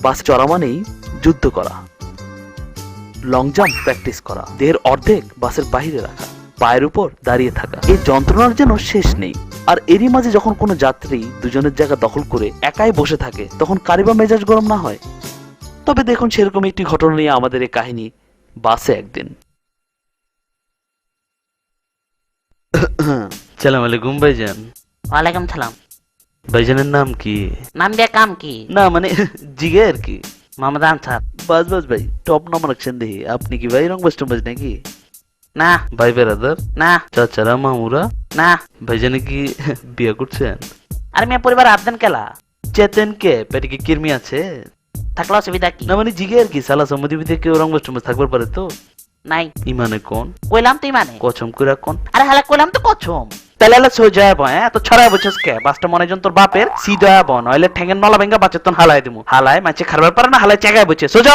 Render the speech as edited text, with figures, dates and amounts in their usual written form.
বাস চড়া মানেই যুদ্ধ করা, লং জাম্প প্র্যাকটিস করা, দেহের অর্ধেক বাসের বাইরে রাখা, পায়ের উপর দাঁড়িয়ে থাকা, এই যন্ত্রণার যেন শেষ নেই। আর এরই মাঝে যখন কোনো যাত্রী দুজনের জায়গা দখল করে একাই বসে থাকে, তখন কারিবা মেজাজ গরম না হয়? তবে দেখুন, সেরকম একটি ঘটনা নিয়ে আমাদের এই কাহিনী। বাসে একদিন সালাম আলাইকুম ভাইজান। ওয়ালাইকুম সালাম। ভাইজানের নাম কি? নাম দিয়ে কাম কি? না মানে জিগে আর কি। মোহাম্মদ আনসার। বাস বাস ভাই, টপ নাম্বার রাখছেন দেখি। আপনি কি ভাই রংবাজ টংবাজ নাকি? না ভাই বেরাদার, না চাচারা মামুরা, না। ভাইজানে কি বিয়ে করছেন? আর মেয়ে পরিবার আবদান কেলা চেতেন কে পেটে কি কিরমি আছে? থাকলে অসুবিধা কি? না মানে জিগে আর কি, সালা সম্মতি বিধে কেউ রংবাজ টংবাজ থাকবার পারে তো? নাই। ইমানে কোন কইলাম তুই মানে কচম করে কোন? আরে হালা কইলাম তো কছম। তাহলে হলে সোজা বয় তো ছড়াই বলছিস কে? বাসটা মনে জন তোর বাপের সিধা বন হইলে ঠেঙ্গের নলা ভেঙ্গা বাচ্চা তোর হালাই দিমু। হালায় মাছে খারবার পারে না, হালায় চেগায় বলছে সোজা।